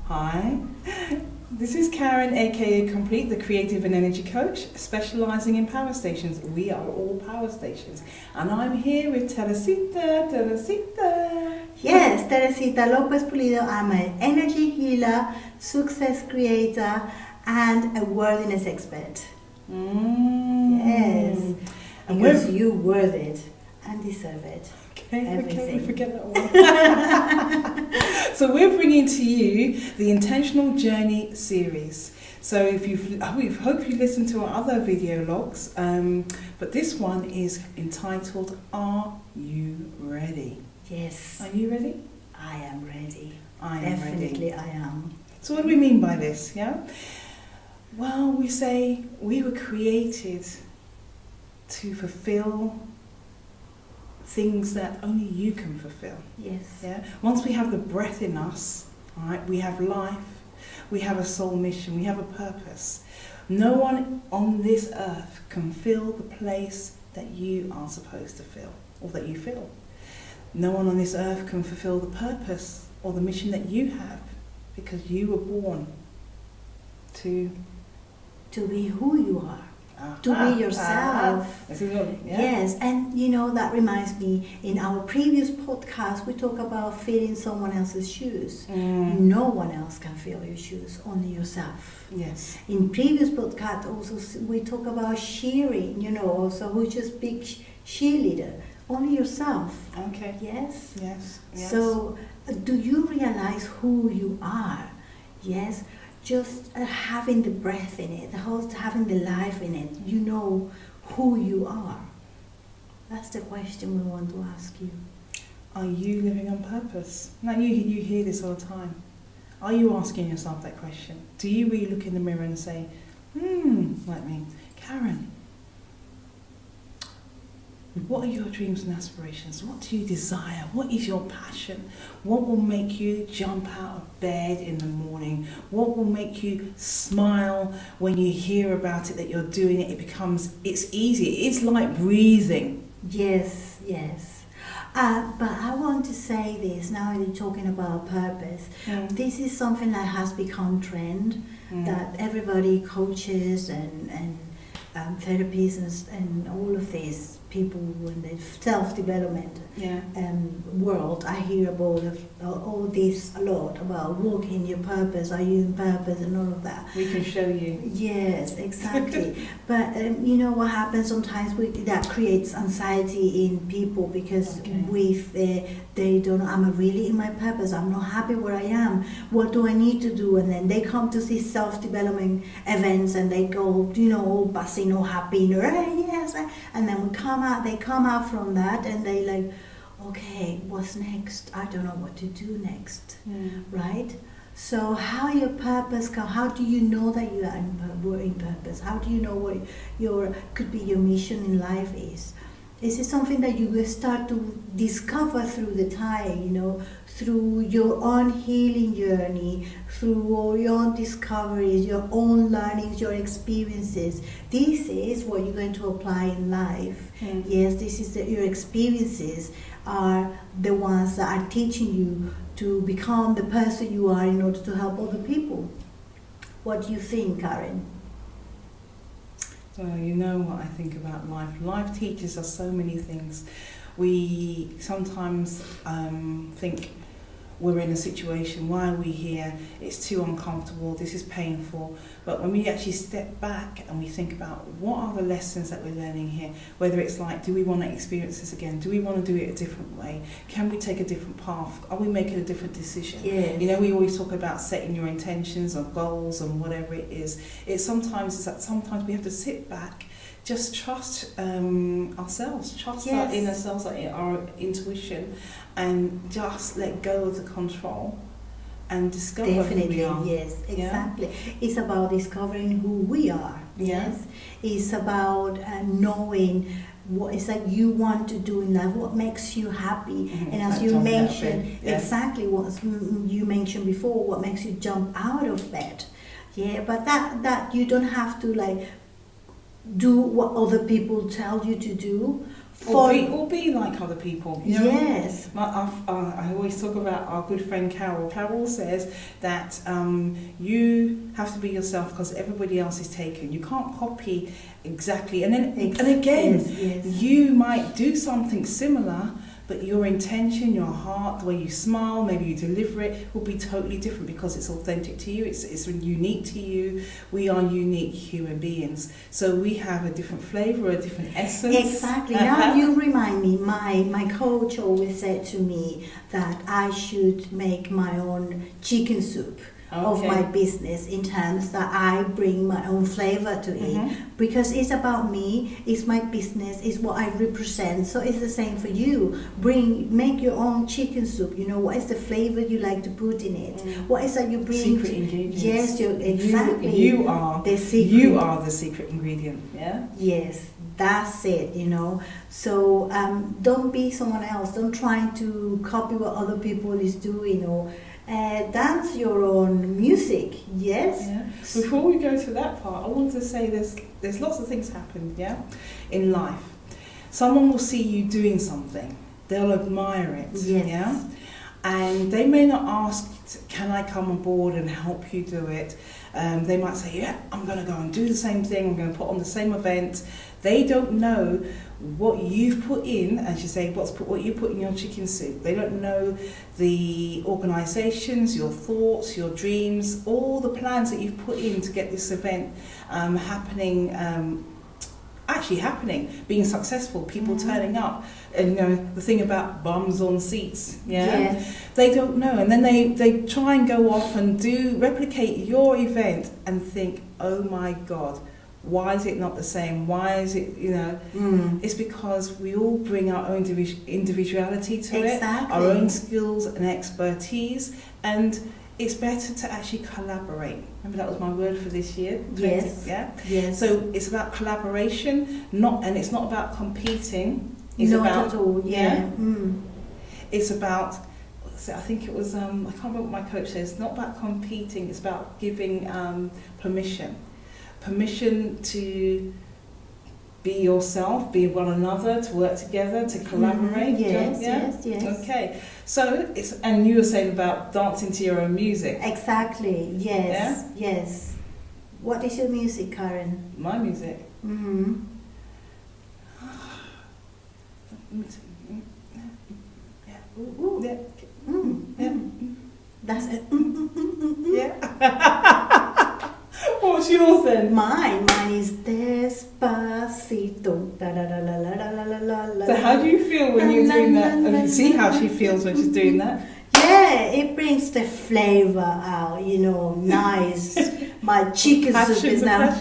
Hi, this is Karen, aka Komplete, the creative and energy coach, specializing in power stations. We are all power stations, and I'm here with Teresita. Yes, Teresita Lopez Pulido. I'm an energy healer, success creator, and a worthiness expert. Yes, And because you worth it and deserve it. Okay, forget that one. So we're bringing to you the Intentional Journey series. So we hope you listened to our other video logs, but this one is entitled, Are You Ready? Yes. Are you ready? I am ready. I am Definitely ready. I am. So what do we mean by this, yeah? Well, we say we were created to fulfill things that only you can fulfill. Yes. Yeah. Once we have the breath in us, all right, we have life, we have a soul mission, we have a purpose. No one on this earth can fill the place that you are supposed to fill, or that you fill. No one on this earth can fulfill the purpose or the mission that you have, because you were born to be who you are. To be yourself. Yes, and that reminds me, in our previous podcast we talk about filling someone else's shoes. No one else can fill your shoes, only yourself. Yes. In previous podcast also we talk about cheering, also who's just big cheerleader, only yourself. Okay. Yes. Yes. So do you realize who you are? Yes. Just having the breath in it, having the life in it, you know who you are. That's the question we want to ask you. Are you living on purpose? Now you hear this all the time. Are you asking yourself that question? Do you really look in the mirror and say, like me, Karen, what are your dreams and aspirations? What do you desire? What is your passion? What will make you jump out of bed in the morning? What will make you smile when you hear about it, that you're doing it? It's easy. It's like breathing. Yes. But I want to say this, now you're talking about purpose. This is something that has become trend, that everybody, coaches and therapists and all of these people in the self-development world, I hear about all this a lot, about walking your purpose, are you in purpose, and all of that. We can show you. Yes, exactly. But what happens sometimes, that creates anxiety in people, because they don't know, am I really in my purpose? I'm not happy where I am. What do I need to do? And then they come to these self-development events and they go, all buzzing, all happy, yes. And then they come out from that and they like, okay, what's next? I don't know what to do next, right? So how your purpose how do you know that you are in purpose? How do you know what could be your mission in life is? Is it something that you will start to discover through the time, through your own healing journey, through all your own discoveries, your own learnings, your experiences? This is what you're going to apply in life. Yes, this is your experiences are the ones that are teaching you to become the person you are in order to help other people. What do you think, Karen? Well, you know what I think about life. Life teaches us so many things. We sometimes think we're in a situation, why are we here? It's too uncomfortable, this is painful. But when we actually step back and we think about what are the lessons that we're learning here, whether it's like, do we want to experience this again? Do we want to do it a different way? Can we take a different path? Are we making a different decision? Yes. We always talk about setting your intentions or goals and whatever it is. Sometimes we have to sit back, just trust ourselves, trust our inner selves, our intuition, and just let go of the control and discover who we are. Yes, exactly. It's about discovering who we are. Yes, it's about knowing what is that you want to do in life, what makes you happy, and as you mentioned, exactly what you mentioned before, what makes you jump out of bed. But that you don't have to do what other people tell you to do or be like other people. You know? Yes. I always talk about our good friend Carol. Carol says that you have to be yourself because everybody else is taken. You can't copy exactly. And then and again, you might do something similar, but your intention, your heart, the way you smile, maybe you deliver it, will be totally different because it's authentic to you, it's unique to you. We are unique human beings. So we have a different flavour, a different essence. Exactly. Now you remind me, my coach always said to me that I should make my own chicken soup. Of my business, in terms that I bring my own flavor to it, because it's about me, it's my business, it's what I represent. So it's the same for you. Make your own chicken soup. You know, what is the flavor you like to put in it? What is that you bring? Secret ingredients. Yes, exactly. You are the secret. You are the secret ingredient. Yeah. Yes. That's it, you know. So don't be someone else. Don't try to copy what other people is doing, or dance your own music. Yes. Yeah. Before we go to that part, I want to say there's lots of things happen, in life. Someone will see you doing something, they'll admire it, yes. And they may not ask, can I come aboard and help you do it? They might say, yeah, I'm going to go and do the same thing, I'm going to put on the same event. They don't know what you've put in, as you say, what you put in your chicken soup. They don't know the organisations, your thoughts, your dreams, all the plans that you've put in to get this event happening, being successful, people turning up. And you know, the thing about bums on seats, Yes. They don't know. And then they try and go off and replicate your event and think, oh my God, why is it not the same? Why is it, It's because we all bring our own individuality to it, our own skills and expertise, and it's better to actually collaborate. Remember, that was my word for this year. Yes. Yes. So it's about collaboration, and it's not about competing. It's not about, at all. Yeah. It's about. I think it was. I can't remember what my coach says. It's not about competing. It's about giving permission to be yourself, be one another, to work together, to collaborate. Yes. Okay, so and you were saying about dancing to your own music. Exactly. Yes. Yeah? Yes. What is your music, Karen? My music. That's it. What's yours then? Mine is Despacito. Da, da, da, la, la, la, la, la, la. So how do you feel when you're doing that? You can see how she feels when she's doing that. Yeah, it brings the flavor out, nice. My chicken soup is now.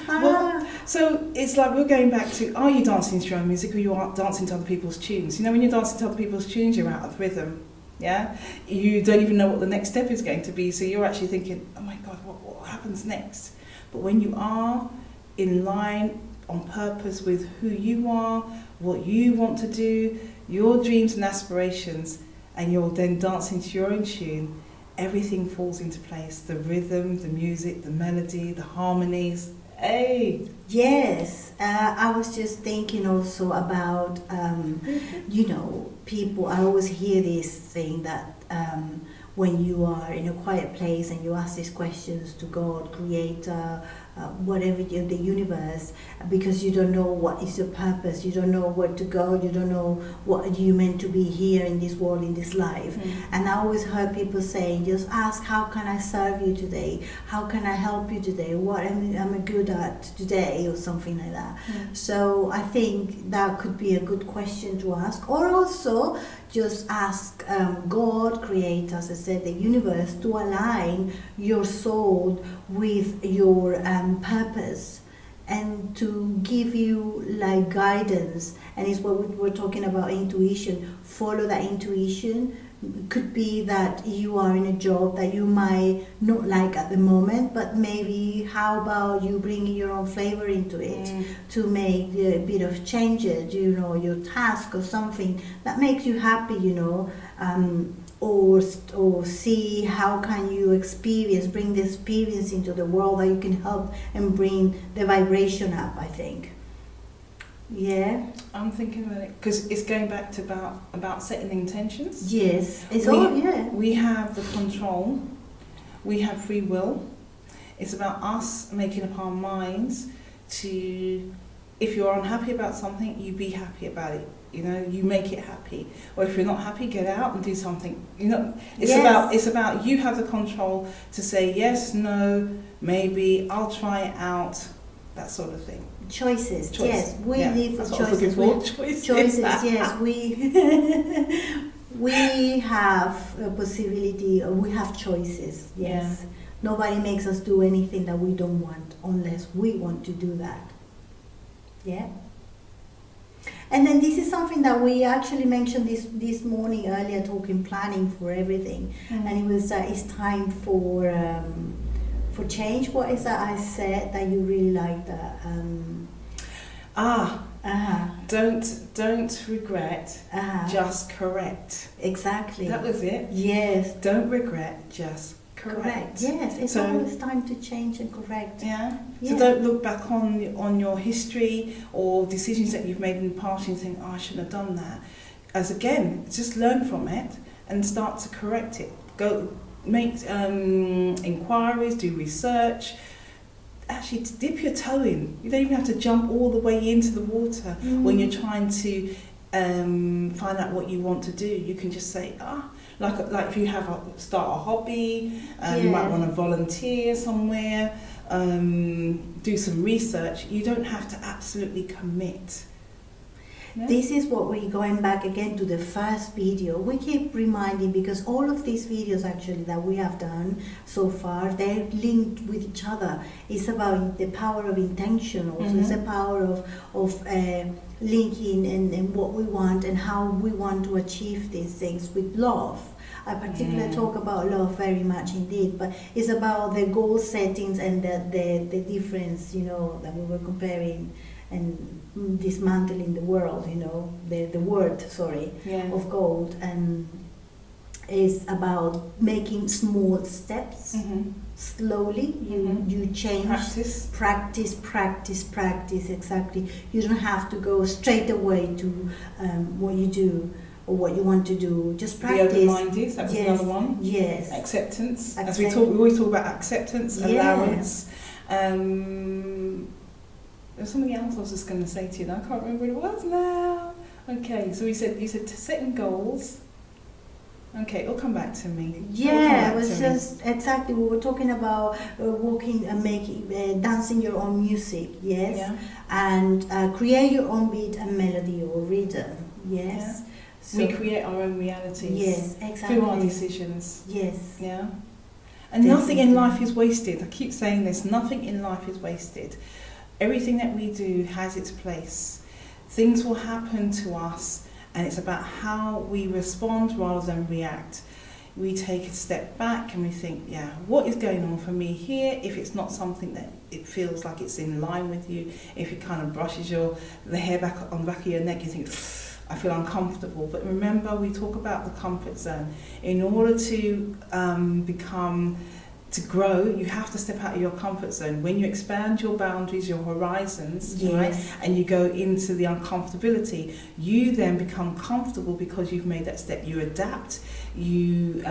Well, so it's like we're going back to, are you dancing to your own music or you are dancing to other people's tunes? When you're dancing to other people's tunes, you're out of rhythm. Yeah, you don't even know what the next step is going to be, so you're actually thinking, oh my God, what happens next? But when you are in line on purpose with who you are, what you want to do, your dreams and aspirations, and you're then dancing to your own tune, everything falls into place. The rhythm, the music, the melody, the harmonies. Hey! Yes, I was just thinking also about, people. I always hear this thing that when you are in a quiet place and you ask these questions to God, Creator, whatever, the universe, because you don't know what is your purpose, you don't know where to go, you don't know what you meant to be here in this world, in this life. And I always heard people saying, just ask, how can I serve you today? How can I help you today? What am I good at today? Or something like that. So I think that could be a good question to ask. Or also just ask God, Creator, as I said, the universe, to align your soul with your purpose, and to give you like guidance. And it's what we're talking about, intuition. Follow that intuition. Could be that you are in a job that you might not like at the moment, but maybe how about you bringing your own flavor into it to make a bit of changes, your task or something that makes you happy, or see how can you bring the experience into the world that you can help and bring the vibration up, I think. Yeah. I'm thinking about it because it's going back to about setting intentions. Yes. It's We have the control. We have free will. It's about us making up our minds to, if you're unhappy about something, you be happy about it. You know, you make it happy. Or if you're not happy, get out and do something. You know, it's about you have the control to say yes, no, maybe, I'll try it out, that sort of thing. Choices. Yes, we live with choices. Choices. Yes, we have a possibility. We have choices. Yes, Yeah. Nobody makes us do anything that we don't want unless we want to do that. Yeah. And then this is something that we actually mentioned this morning earlier, talking planning for everything, and it was it's time for change. What is that I said that you really liked that? Don't regret, just correct. Exactly. That was it. Yes. Don't regret, just correct. Yes, it's always time to change and correct. Yeah. So don't look back on your history or decisions that you've made in the past and think, oh, I shouldn't have done that. As again, just learn from it and start to correct it. Go make inquiries, do research. Actually, to dip your toe in. You don't even have to jump all the way into the water when you're trying to find out what you want to do. You can just say, like if you start a hobby, you might want to volunteer somewhere, do some research. You don't have to absolutely commit. Yeah? This is what we're going back again to the first video. We keep reminding, because all of these videos actually that we have done so far, they're linked with each other. It's about the power of intention also. It's the power of linking and what we want and how we want to achieve these things with love. I particularly talk about love very much indeed, but it's about the goal settings and the difference, that we were comparing and dismantling the world, the word, of gold, and is about making small steps. Slowly, you change. Practice, exactly. You don't have to go straight away to what you do or what you want to do. Just practice. The open-minded, that was another one. Yes. Acceptance. As we always talk about acceptance, allowance. There's something else I was just going to say to you, and I can't remember what it was now. Okay, so you said setting goals. Okay, it'll come back to me. Yeah, it was just exactly. We were talking about walking and making, dancing your own music. Yes, and create your own beat and melody or rhythm. Yes. Yeah. So we create our own realities. Yes, exactly. Through our decisions. Yes. Yeah. And nothing in life is wasted. I keep saying this. Nothing in life is wasted. Everything that we do has its place. Things will happen to us, and it's about how we respond rather than react. We take a step back and we think, what is going on for me here? If it's not something that it feels like it's in line with you, if it kind of brushes the hair back on the back of your neck, you think, I feel uncomfortable. But remember, we talk about the comfort zone. In order to to grow, you have to step out of your comfort zone. When you expand your boundaries, your horizons, right, and you go into the uncomfortability, you then become comfortable because you've made that step. You adapt, you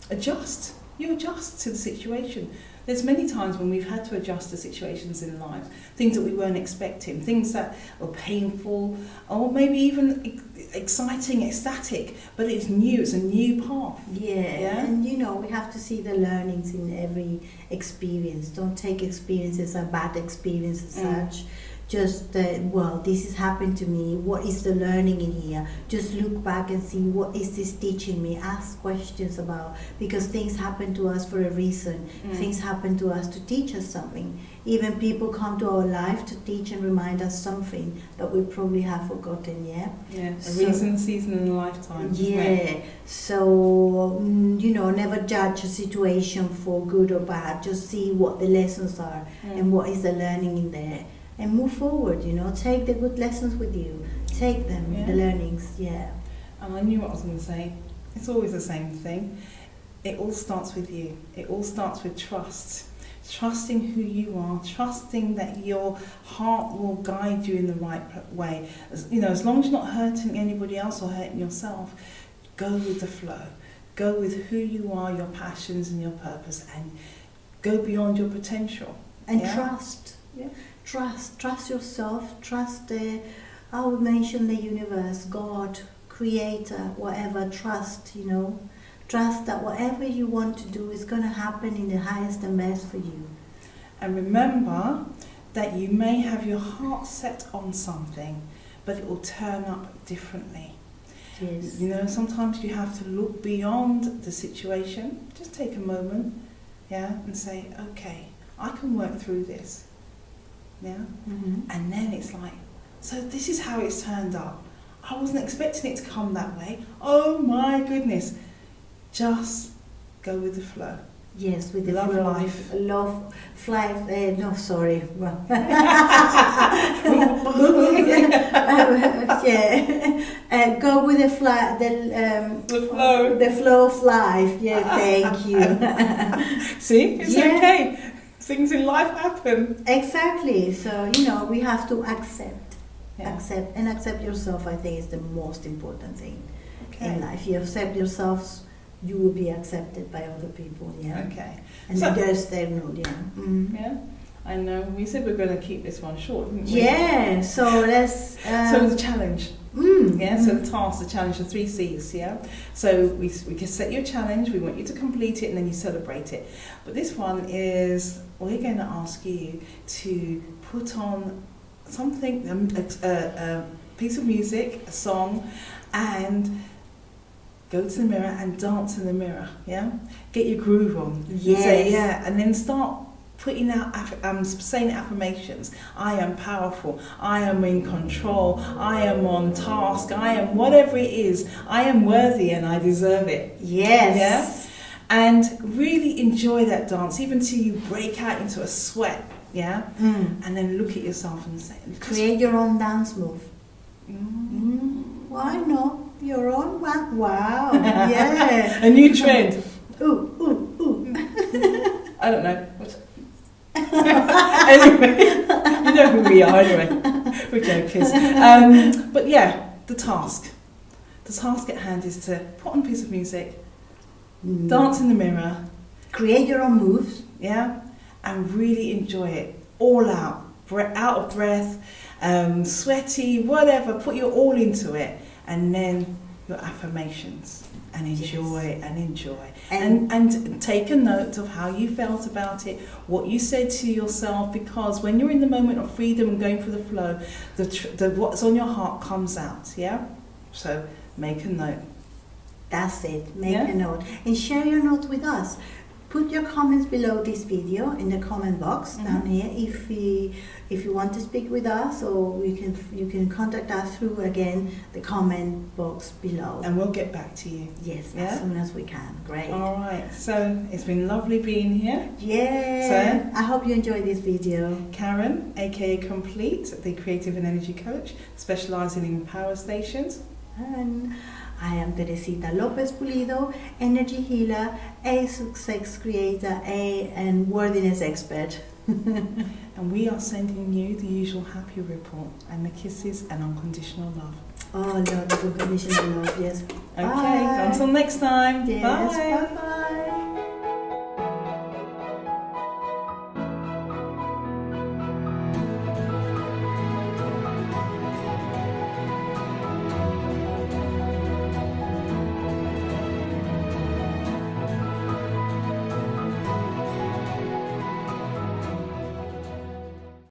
adjust. You adjust to the situation. There's many times when we've had to adjust to situations in life, things that we weren't expecting, things that were painful, or maybe even exciting, ecstatic, but it's new, it's a new path. Yeah, and we have to see the learnings in every experience. Don't take experience as a bad experience as such. Just, this has happened to me. What is the learning in here? Just look back and see, what is this teaching me? Ask questions about, because things happen to us for a reason. Things happen to us to teach us something. Even people come to our life to teach and remind us something that we probably have forgotten, a reason, season and a lifetime. Yeah, so, never judge a situation for good or bad. Just see what the lessons are and what is the learning in there. And move forward, take the good lessons with you. Take them, the learnings, And I knew what I was going to say. It's always the same thing. It all starts with you. It all starts with trust. trusting who you are, trusting that your heart will guide you in the right way. As long as you're not hurting anybody else or hurting yourself, go with the flow. Go with who you are, your passions and your purpose, and go beyond your potential. And trust. Yeah. Trust yourself. Trust I would mention the universe, God, Creator, whatever. Trust, Trust that whatever you want to do is going to happen in the highest and best for you. And remember that you may have your heart set on something, but it will turn up differently. Yes. Sometimes you have to look beyond the situation. Just take a moment, and say, okay, I can work through this. Yeah? Mm-hmm. And then it's like, so this is how it's turned up. I wasn't expecting it to come that way. Oh my goodness. Just go with the flow. Yes, with the Love flow. life. Love life. No, sorry. Go with the flow. The flow of life. Yeah, thank you. See, it's okay. Things in life happen. Exactly. So we have to accept yourself. I think is the most important thing in life. You accept yourself, you will be accepted by other people. Yeah. Okay. And so, just no. Yeah. Mm-hmm. Yeah. I know. We said we're going to keep this one short, didn't we? Yeah. So let's. So the challenge. Yeah. So the task, the challenge, the 3 C's. Yeah. So we can set you a challenge. We want you to complete it, and then you celebrate it. But this one is we're going to ask you to put on something, a piece of music, a song, and go to the mirror and dance in the mirror. Yeah. Get your groove on. Yes. Say, and then start putting out, saying affirmations. I am powerful. I am in control. I am on task. I am whatever it is. I am worthy and I deserve it. Yes. Yeah? And really enjoy that dance, even till you break out into a sweat. Yeah. And then look at yourself and say, create your own dance move. Why not? Your own one. Wow. Yeah. A new trend. Ooh. I don't know. Anyway, you know who we are anyway. We're jokers. But yeah, the task at hand is to put on a piece of music, dance in the mirror, create your own moves, and really enjoy it all out, out of breath, sweaty, whatever. Put your all into it, and then your affirmations. And enjoy and take a note of how you felt about it, what you said to yourself, because when you're in the moment of freedom and going through the flow, the what's on your heart comes out. Yeah. So make a note. That's it. Make a note and share your notes with us. Put your comments below this video in the comment box down here if you want to speak with us, or you can contact us through again the comment box below. And we'll get back to you. Yes, as soon as we can. Great. All right. So it's been lovely being here. Yeah. So I hope you enjoyed this video. Karen, aka Komplete, the creative and energy coach, specialising in power stations. And I am Teresita Lopez Pulido, energy healer, a success creator, and worthiness expert. And we are sending you the usual happy report and the kisses and unconditional love. Oh, Lord, unconditional love, yes. Okay, until next time. Yes, bye. Bye.